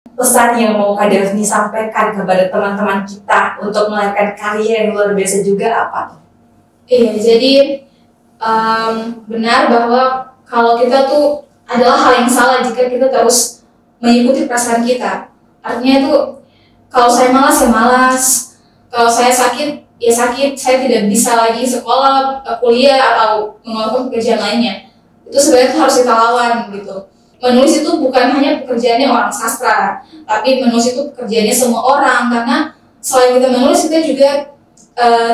pesan yang mau Kak Daphne sampaikan kepada teman-teman kita untuk melahirkan karya yang luar biasa juga apa? Iya, jadi benar bahwa kalau kita tuh adalah hal yang salah jika kita terus mengikuti perasaan kita. Artinya itu kalau saya malas ya malas, kalau saya sakit ya sakit, saya tidak bisa lagi sekolah, kuliah atau melakukan pekerjaan lainnya. Itu sebenarnya harus kita lawan gitu. Menulis itu bukan hanya pekerjaannya orang sastra, tapi menulis itu pekerjaannya semua orang, karena selain kita menulis kita juga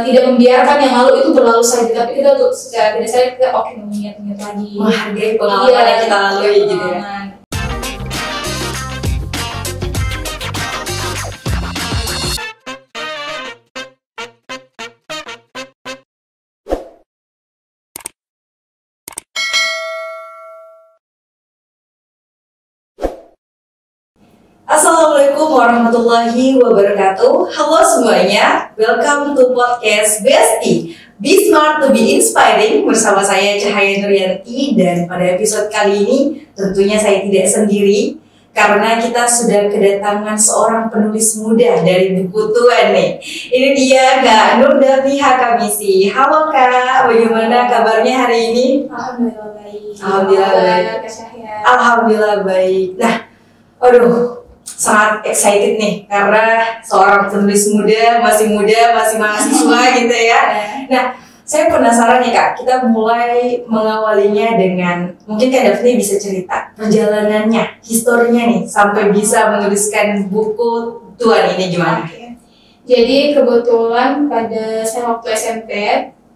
tidak membiarkan yang lalu itu berlalu saja, tapi kita tuh secara tidak sadar kita mengingat-ingat lagi, menghargai pengalaman yang kita lalui gitu ya. Assalamualaikum warahmatullahi wabarakatuh. Halo semuanya, welcome to podcast Besti Be Smart to Be Inspiring bersama saya Cahaya Nuryanti. Dan pada episode kali ini tentunya saya tidak sendiri karena kita sudah kedatangan seorang penulis muda dari buku tua nih. Ini dia Kak Nur Daphne Hakamisi. Halo Kak, bagaimana kabarnya hari ini? Alhamdulillah baik. Alhamdulillah baik. Alhamdulillah baik. Nah, aduh, sangat excited nih karena seorang penulis muda, masih mahasiswa gitu ya. Nah, saya penasaran nih Kak, kita mulai mengawalinya dengan mungkin Kak Daphne bisa cerita perjalanannya, historinya nih sampai bisa menuliskan buku Tuan ini gimana? Jadi kebetulan pada saya waktu SMP,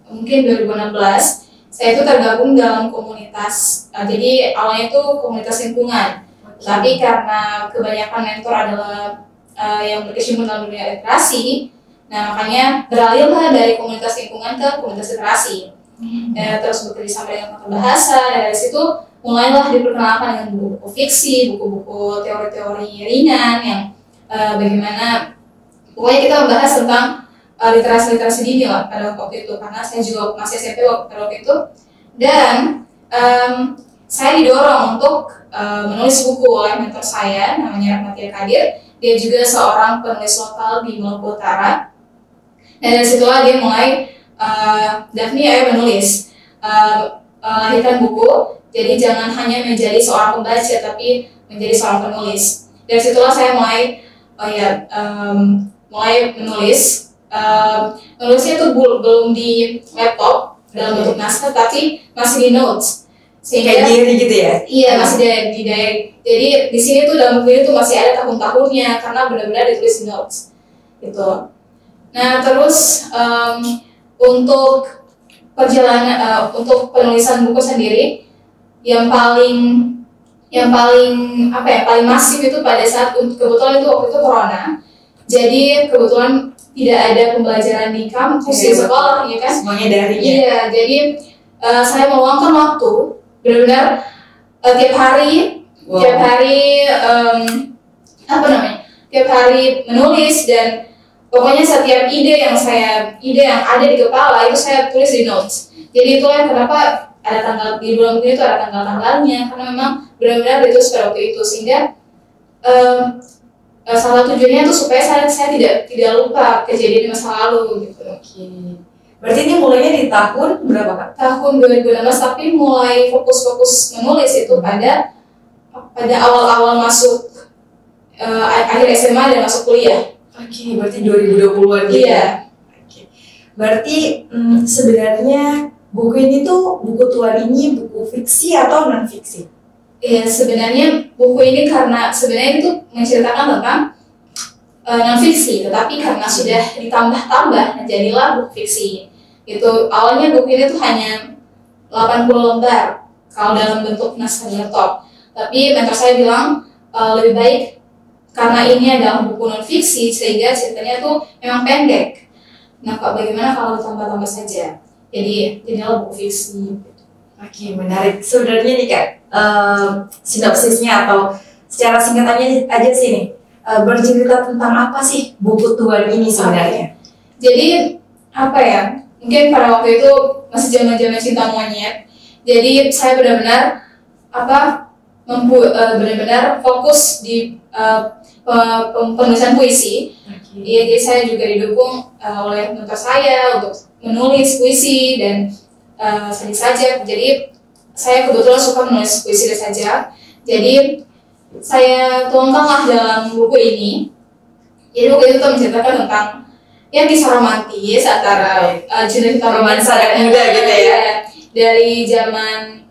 mungkin 2016, saya itu tergabung dalam komunitas. Jadi awalnya itu komunitas lingkungan. Tapi karena kebanyakan mentor adalah yang berkecimpung dalam dunia literasi, nah makanya beralihlah dari komunitas lingkungan ke komunitas literasi. Terus bekerja sama dengan pakar bahasa, dan dari situ mulailah diperkenalkan dengan buku-buku fiksi, buku-buku teori-teori ringan yang bagaimana pokoknya kita membahas tentang literasi-literasi dini lah pada waktu itu, karena saya juga masih SMP pada waktu itu. Dan saya didorong untuk menulis buku oleh mentor saya, namanya Rahmatia Kadir. Dia juga seorang penulis lokal di Maluku Utara. Dan dari situlah dia mulai, Daphne ayo menulis, lahirkan buku. Jadi jangan hanya menjadi seorang pembaca, tapi menjadi seorang penulis. Dari situlah saya mulai, mulai menulis. Menulisnya itu belum di laptop dalam bentuk naskah, tapi masih di notes. Kayak diary gitu ya? Iya, masih di diary. Jadi di sini tuh dalam buku ini tuh masih ada tahun-tahunnya karena benar-benar ditulis di notes gitu. Nah terus untuk perjalanan untuk penulisan buku sendiri yang paling paling masif itu pada saat kebetulan itu waktu itu corona. Jadi kebetulan tidak ada pembelajaran di kampus di sekolah, ya kan? Semuanya daring ya? Iya, jadi saya meluangkan waktu benar-benar tiap hari tiap hari menulis, dan pokoknya setiap ide yang ada di kepala itu saya tulis di notes. Jadi itulah kenapa ada tanggal di bulan ini itu ada tanggal-tanggalnya, karena memang benar-benar ditulis pada waktu itu, sehingga salah tujuannya itu supaya saya tidak lupa kejadian di masa lalu gitu. Berarti ini mulainya di tahun berapa Kak? Tahun 2016, tapi mulai fokus menulis itu pada awal-awal masuk akhir SMA dan masuk kuliah. Berarti 2020-an gitu. Iya. Berarti sebenarnya buku ini tuh, buku Tuan ini buku fiksi atau non fiksi? Iya, sebenarnya buku ini karena sebenarnya itu menceritakan tentang non fiksi, tetapi karena sudah ditambah-tambah jadilah buku fiksi. Itu awalnya buku ini tuh hanya 80 lembar kalau dalam bentuk naskah laptop. Tapi mentor saya bilang lebih baik karena ini adalah buku non fiksi sehingga ceritanya tuh memang pendek. Nah, Kak, bagaimana kalau ditambah-tambah saja? Jadi jadilah buku fiksi. Menarik. Sebenarnya nih Kak, sinopsisnya atau secara singkatannya aja sih nih, bercerita tentang apa sih buku Tuan ini sebenarnya? Jadi apa ya? Mungkin pada waktu itu masih zaman-zaman cinta monyet. Jadi saya benar-benar benar-benar fokus di penulisan puisi. Iya, jadi saya juga didukung oleh mentor saya untuk menulis puisi dan sedih saja. Jadi saya kebetulan suka menulis puisi dan sajak. Jadi saya tuangkanlah dalam buku ini. Jadi buku itu menceritakan tentang ya kisah romantis antara cerita romansa dan muda gitu ya. Dari zaman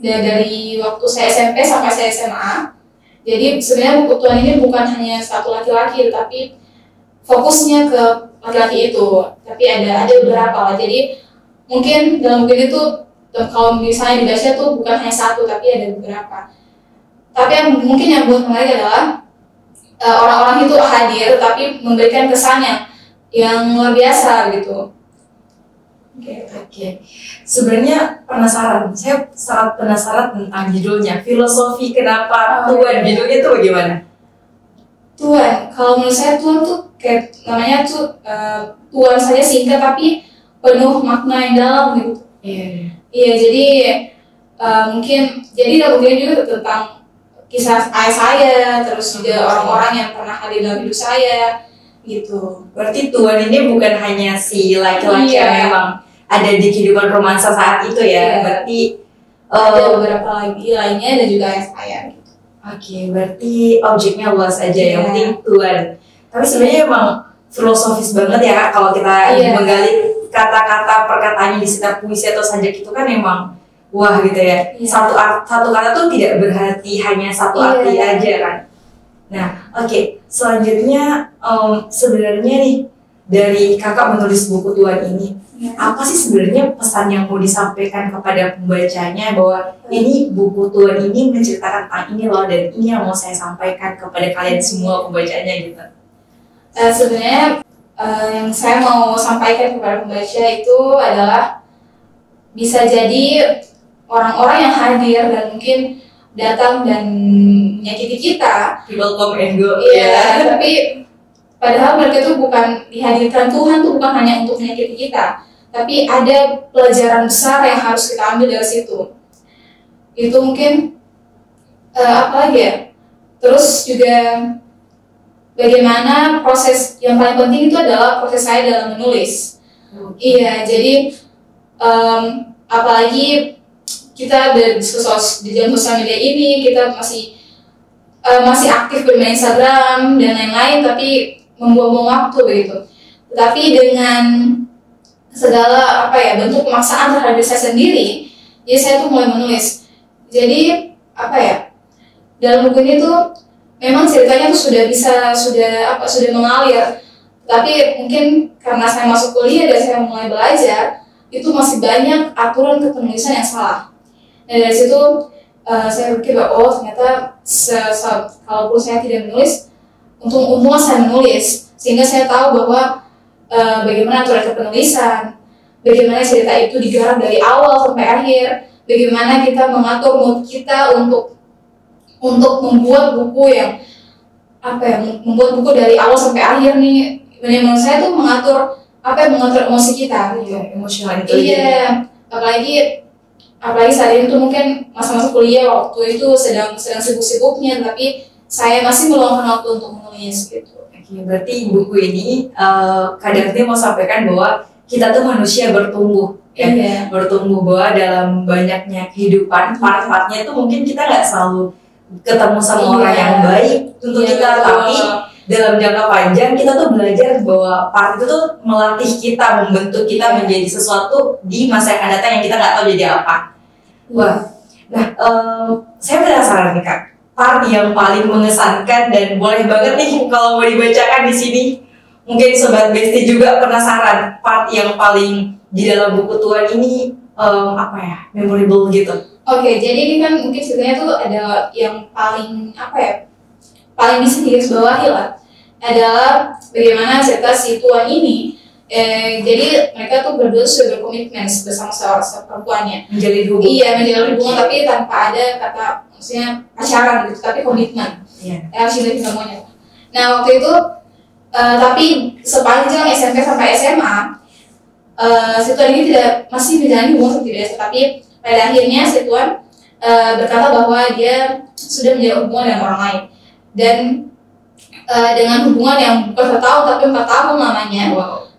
dari waktu saya SMP sampai saya SMA. Jadi sebenarnya buku Tuan ini bukan hanya satu laki-laki, tapi fokusnya ke laki-laki itu. Tapi ada beberapa lah. Jadi mungkin dalam buku itu kalau misalnya dibaca tuh bukan hanya satu, tapi ada beberapa. Tapi yang mungkin yang buat menarik adalah orang-orang itu hadir, tapi memberikan kesan yang luar biasa gitu. Oke. Sebenarnya saya sangat penasaran tentang judulnya. Filosofi kenapa Tuan, judulnya itu bagaimana? Tuan, kalau menurut saya Tuan tuh kayak namanya tuh Tuan saja singkat tapi penuh makna yang dalam gitu. Iya, jadi mungkin dalam buku juga tentang kisah ayah saya, terus juga orang-orang yang pernah hadir dalam hidup saya gitu. Berarti Tuan ini bukan hanya si laki-laki yang memang ada di kehidupan romansa saat itu ya. Berarti ada beberapa lagi lainnya dan juga ayah saya gitu. Oke, berarti objeknya luas aja, yang penting Tuan. Tapi sebenarnya emang filosofis banget ya Kak, kalau kita menggali kata-kata perkataannya di setiap puisi atau sajak itu kan emang wah gitu ya. Satu kata tuh tidak berarti hanya satu arti aja kan. Nah, oke. Selanjutnya sebenarnya nih dari Kakak menulis buku Tuan ini, apa sih sebenarnya pesan yang mau disampaikan kepada pembacanya bahwa ini buku Tuan ini menceritakan tentang ini loh, dan ini yang mau saya sampaikan kepada kalian semua pembacanya gitu. Sebenarnya yang saya mau sampaikan kepada pembaca itu adalah bisa jadi orang-orang yang hadir dan mungkin datang dan menyakiti kita. People come and go. Iya, tapi padahal mereka itu bukan dihadirkan Tuhan tuh bukan hanya untuk menyakiti kita, tapi ada pelajaran besar yang harus kita ambil dari situ. Itu mungkin apa lagi ya? Terus juga bagaimana proses yang paling penting itu adalah proses saya dalam menulis. Iya, jadi apalagi kita di dalam sosial media ini kita masih aktif bermain Instagram dan lain-lain, tapi membuang-buang waktu begitu. Tetapi dengan segala bentuk pemaksaan terhadap saya sendiri, jadi saya tuh mulai menulis. Jadi dalam buku ini tuh memang ceritanya tuh sudah mengalir, tapi mungkin karena saya masuk kuliah dan saya mulai belajar, itu masih banyak aturan kepenulisan yang salah. Dan dari situ saya berpikir bahwa ternyata kalaupun saya tidak menulis, untung saya menulis, sehingga saya tahu bahwa bagaimana aturan kepenulisan, bagaimana cerita itu digarap dari awal sampai akhir, bagaimana kita mengatur mood kita untuk membuat buku yang membuat buku dari awal sampai akhir nih. Menurut saya tuh mengatur emosi kita gitu. Emosional itu. Iya, apalagi saat ini tuh mungkin masa-masa kuliah waktu itu sedang sibuk-sibuknya, tapi saya masih meluangkan waktu untuk menulis gitu. Oke, berarti buku ini kadang mau sampaikan bahwa kita tuh manusia bertumbuh, bertumbuh bahwa dalam banyaknya kehidupan part-partnya itu mungkin kita nggak selalu ketemu sama orang yang baik untuk kita, tapi dalam jangka panjang kita tuh belajar bahwa part itu tuh melatih kita, membentuk kita menjadi sesuatu di masa yang akan datang yang kita nggak tahu jadi apa. Wah, nah saya penasaran nih Kak, part yang paling mengesankan dan boleh banget nih kalau mau dibacakan di sini. Mungkin Sobat Besti juga penasaran part yang paling di dalam buku Tuan ini memorable gitu. Oke, jadi ini kan mungkin ceritanya tuh ada yang paling paling bisa digarisbawahi lah, adalah bagaimana cerita si Tuan ini. Jadi mereka tuh berdua sudah berkomitmen bersama seorang perempuannya. Menjalin hubungan. Iya, menjalin hubungan, tapi tanpa ada kata maksudnya pacaran gitu, tapi komitmen. Cinta semuanya. Nah waktu itu, tapi sepanjang SMP sampai SMA, si Tuan ini masih menjalani hubungan seperti biasa, tapi pada akhirnya si Tuan berkata bahwa dia sudah menjalin hubungan dengan orang lain. dan dengan hubungan yang bukan 1 tahun tapi 4 tahun lamanya.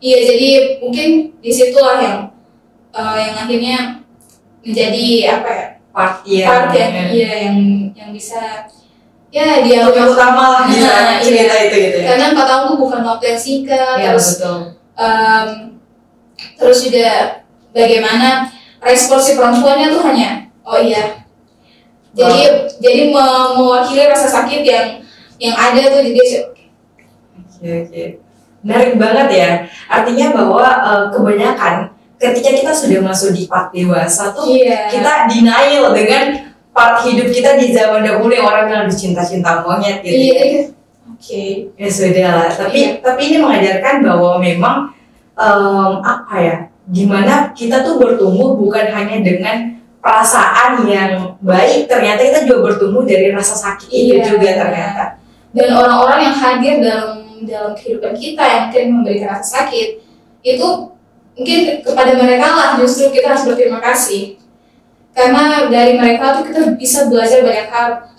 Iya, jadi mungkin disitulah yang akhirnya menjadi apa ya, part yang bisa ya dia yang utama lah di cerita itu gitu ya. Karena 4 tahun itu bukan waktu yang singkat. Ya, betul. Terus juga bagaimana respon si perempuannya tuh hanya jadi mewakili rasa sakit yang ada tuh di dia. Oke. Menarik banget ya. Artinya bahwa kebanyakan ketika kita sudah masuk di part dewasa tuh kita denial dengan part hidup kita di zaman dahulu yang orang bilang cinta-cinta monyet gitu. Ya sudah lah. Tapi ini mengajarkan bahwa memang gimana kita tuh bertumbuh bukan hanya dengan perasaan yang baik, ternyata kita juga bertumbuh dari rasa sakit itu juga ternyata. Dan orang-orang yang hadir dalam kehidupan kita yang mungkin memberikan rasa sakit itu mungkin kepada mereka lah justru kita harus berterima kasih. Karena dari mereka tuh kita bisa belajar banyak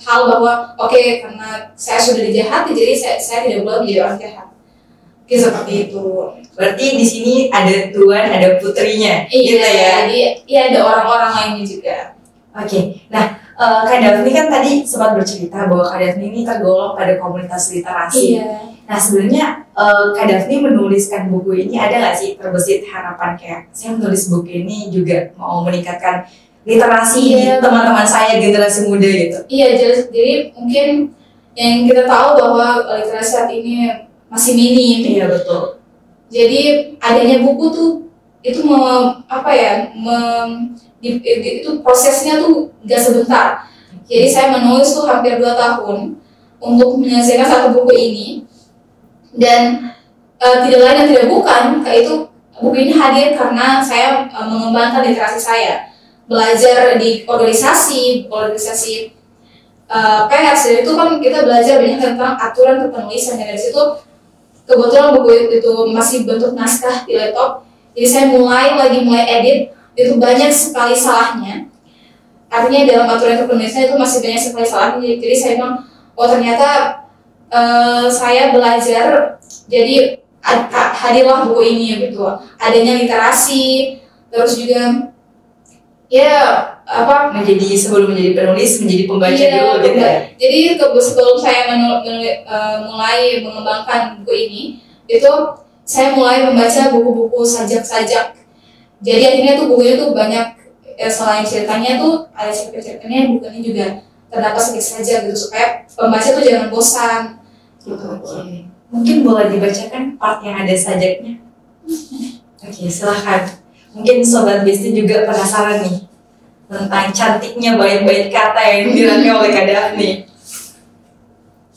hal bahwa karena saya sudah dijahati jadi saya tidak boleh menjadi orang jahat. Seperti itu. Berarti di sini ada tuan, ada putrinya, gitu ya? Iya, ada orang-orang lainnya juga. Oke. Nah, Kak Daphne kan tadi sempat bercerita bahwa Kak Daphne ini tergolong pada komunitas literasi. Iya. Nah, sebenarnya Kak Daphne menuliskan buku ini ada nggak sih terbesit harapan kayak saya menulis buku ini juga mau meningkatkan literasi teman-teman saya generasi muda gitu? Iya, jadi mungkin yang kita tahu bahwa literasi saat ini masih minim. Iya, betul. Jadi adanya buku tuh itu itu prosesnya tuh gak sebentar. Jadi saya menulis tuh hampir 2 tahun untuk menyelesaikan satu buku ini, dan tidak lain dan tidak bukan itu buku ini hadir karena saya mengembangkan literasi saya, belajar di organisasi pers. Itu kan kita belajar banyak tentang aturan kepenulisan, dan dari situ kebetulan buku itu masih bentuk naskah di laptop, jadi saya mulai edit, itu banyak sekali salahnya. Artinya dalam aturan kepenulisan itu masih banyak sekali salahnya, jadi saya bilang ternyata saya belajar, jadi hadirlah buku ini gitu, adanya literasi, terus juga sebelum menjadi penulis menjadi pembaca dulu gitu ya. Jadi sebelum saya mulai mengembangkan buku ini, itu saya mulai membaca buku-buku sajak-sajak. Jadi akhirnya tuh bukunya tuh banyak, selain ceritanya tuh ada cerita-ceritanya, bukunya juga terdapat sedikit saja gitu, supaya pembaca tuh jangan bosan gitu. Mungkin boleh dibacakan part yang ada sajaknya? Oke, silahkan. Mungkin Sobat Besti juga penasaran nih tentang cantiknya bait-bait kata yang dirangkai oleh Kak Daphne.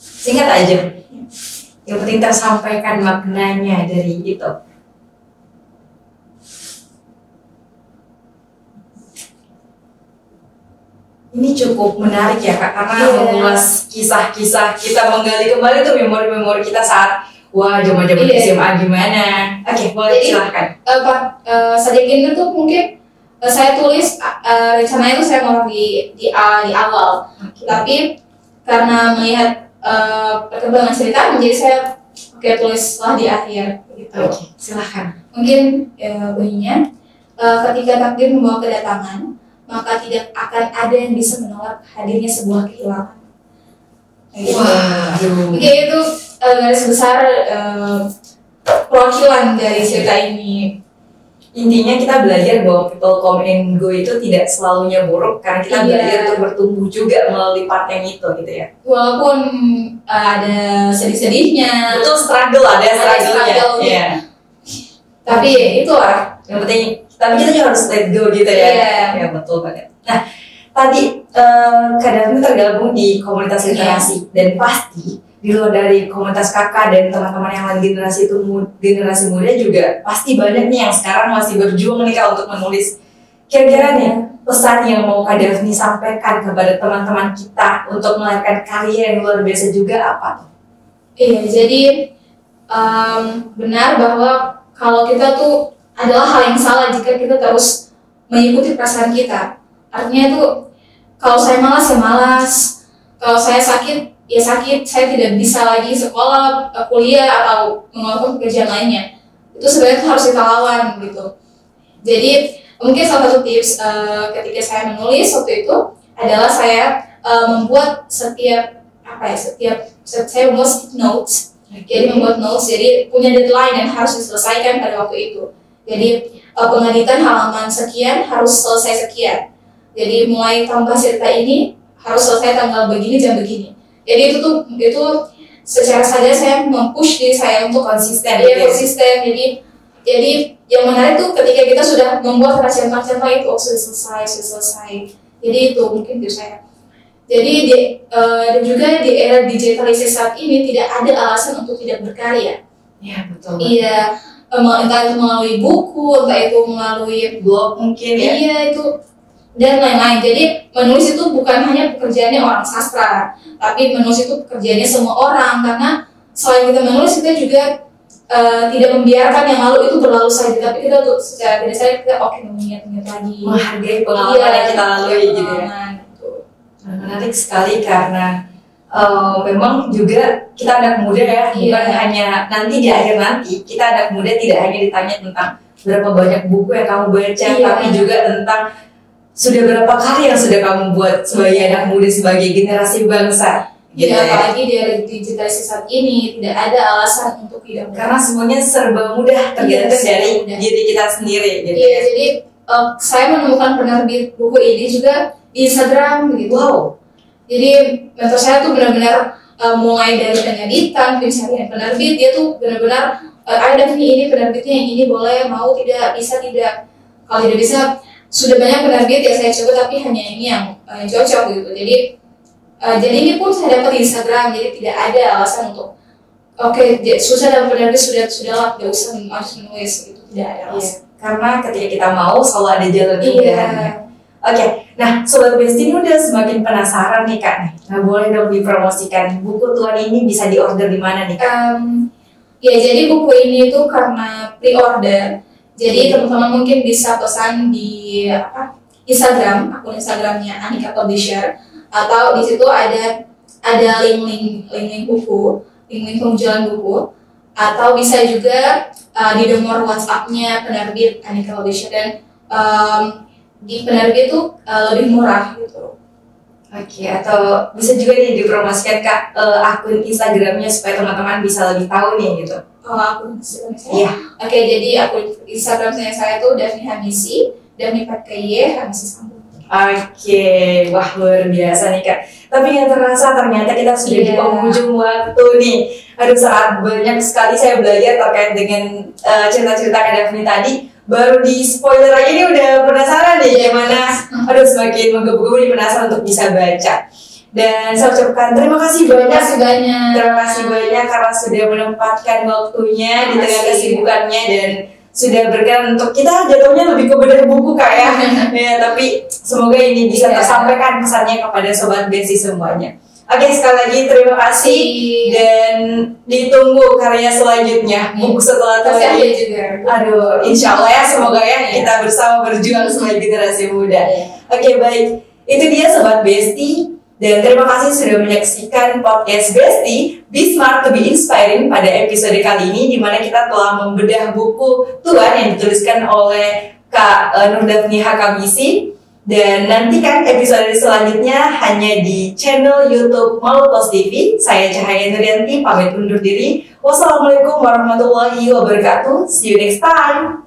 Singkat aja, yang penting tersampaikan maknanya dari itu. Ini cukup menarik ya Kak, karena mengulas kisah-kisah kita, menggali kembali tuh memori-memori kita saat zaman-zaman SMA gimana. Oke, boleh silahkan. Sajak ini tuh mungkin saya tulis rencananya itu saya mau di awal, tapi karena melihat perkembangan cerita, jadi saya tulislah di akhir gitu. Oke, silahkan. Mungkin bunyinya, ketika takdir membawa kedatangan, maka tidak akan ada yang bisa menolak hadirnya sebuah kehilangan. Oke, itu garis besar perwakilan dari cerita ini. Intinya kita belajar bahwa people come and go itu tidak selalunya buruk, karena kita belajar untuk bertumbuh juga melalui part yang itu gitu ya. Walaupun ada sedih-sedihnya, betul, ada struggle-nya. Tapi itulah yang penting. Tapi kita juga harus let go gitu ya. Ya, betul banget. Nah, tadi Kak Daphne tergabung di komunitas literasi, dan pasti di luar dari komunitas kakak dan teman-teman yang lain generasi muda juga pasti banyak nih yang sekarang masih berjuang nih Kak untuk menulis. Kira-kira nih pesan yang mau Kak Daphne sampaikan kepada teman-teman kita untuk melahirkan karya yang luar biasa juga apa? Jadi benar bahwa kalau kita tuh adalah hal yang salah jika kita terus mengikuti perasaan kita. Artinya itu kalau saya malas ya malas, kalau saya sakit ya sakit, saya tidak bisa lagi sekolah, kuliah atau melakukan pekerjaan lainnya. Itu sebenarnya harus kita lawan gitu. Jadi mungkin salah satu tips ketika saya menulis waktu itu adalah saya membuat setiap saya membuat notes. Jadi membuat notes, jadi punya deadline yang harus diselesaikan pada waktu itu. Jadi pengeditan halaman sekian harus selesai sekian. Jadi mulai tambah cerita ini harus selesai tanggal begini jam begini. Jadi itu secara saja saya mempush diri saya untuk konsisten. Iya, konsisten. Jadi yang menarik tuh ketika kita sudah membuat centang-centang itu sudah selesai. Jadi itu mungkin tips saya. Jadi dan juga di era digitalisasi saat ini tidak ada alasan untuk tidak berkarya. Ya betul. Iya, entah itu melalui buku, entah itu melalui blog mungkin ya. Iya itu dan lain-lain. Jadi menulis itu bukan hanya pekerjaannya orang sastra, tapi menulis itu pekerjaannya semua orang, karena selain kita menulis kita juga tidak membiarkan yang lalu itu berlalu saja, tapi kita untuk secara tidak sadar kita mengingat-ingat lagi, menghargai pengalaman yang kita lalui gitu ya. Menarik sekali karena memang juga kita anak muda ya, bukan hanya nanti di akhir nanti kita anak muda tidak hanya ditanya tentang berapa banyak buku yang kamu baca, tapi juga tentang sudah berapa karya yang sudah kamu buat sebagai anak muda, sebagai generasi bangsa. Gitu ya, apalagi di era digitalisasi saat ini tidak ada alasan untuk tidak, karena semuanya serba mudah tergantung dari diri kita sendiri. Gitu ya. Jadi saya menemukan penerbit buku ini juga di Instagram gitu. Wow. Jadi mentor saya tuh benar-benar mulai dari penyelidikan, pencarian penerbit, dia tuh benar-benar ada ini penerbitnya yang ini boleh, mau tidak, bisa tidak. Kalau tidak bisa, sudah banyak penerbit ya saya coba, tapi hanya ini yang cocok gitu. Jadi ini pun saya dapat di Instagram, jadi tidak ada alasan untuk susah dapat penerbit, sudahlah tidak usah harus menulis gitu, tidak ada alasan. Karena ketika kita mau selalu ada jalan kemudahannya. Nah Sobat Besti ini udah semakin penasaran nih Kak. Nah boleh dong dipromosikan buku Tuhan ini bisa diorder di mana nih Kak? Jadi buku ini tuh karena pre-order, jadi teman-teman mungkin bisa pesan di Instagram, akun Instagramnya Anika Publisher, atau di situ ada link buku, link penjualan buku, atau bisa juga di nomor WhatsApp-nya penerbit Anika Publisher, dan di penerbit itu lebih murah gitu. Atau bisa juga nih dipromosikan Kak akun Instagramnya supaya teman-teman bisa lebih tahu nih gitu. Akun Instagram saya? Iya. Jadi akun Instagram saya tuh Daphne Hamisi, Daphne pakai Y, Hamisi sambung. Wah luar biasa nih Kak. Tapi yang terasa ternyata kita sudah di penghujung waktu nih. Aduh sangat banyak sekali saya belajar terkait dengan cerita-cerita Kak Daphne tadi. Baru di spoiler aja nih udah penasaran deh gimana. Aduh semakin menggebu-gebu nih, penasaran untuk bisa baca. Dan saya ucapkan terima kasih banyak. Terima kasih banyak karena sudah menempatkan waktunya di tengah kesibukannya dan sudah berkenan untuk kita jatuhnya lebih ke bedah buku Kak ya. Tapi semoga ini bisa tersampaikan pesannya kepada Sobat Besti semuanya. Sekali lagi terima kasih dan ditunggu karya selanjutnya, buku setelah ini. Aduh, insya Allah ya, semoga ya kita bersama berjuang sebagai generasi muda. Baik, itu dia Sobat Besti, dan terima kasih sudah menyaksikan podcast Besti, Be Smart to be Inspiring pada episode kali ini, di mana kita telah membedah buku Tuhan yang dituliskan oleh Kak Nur Daphne Hamisi. Dan nantikan episode selanjutnya hanya di channel YouTube Malutos TV. Saya Cahaya Nuryanti pamit undur diri. Wassalamualaikum warahmatullahi wabarakatuh. See you next time.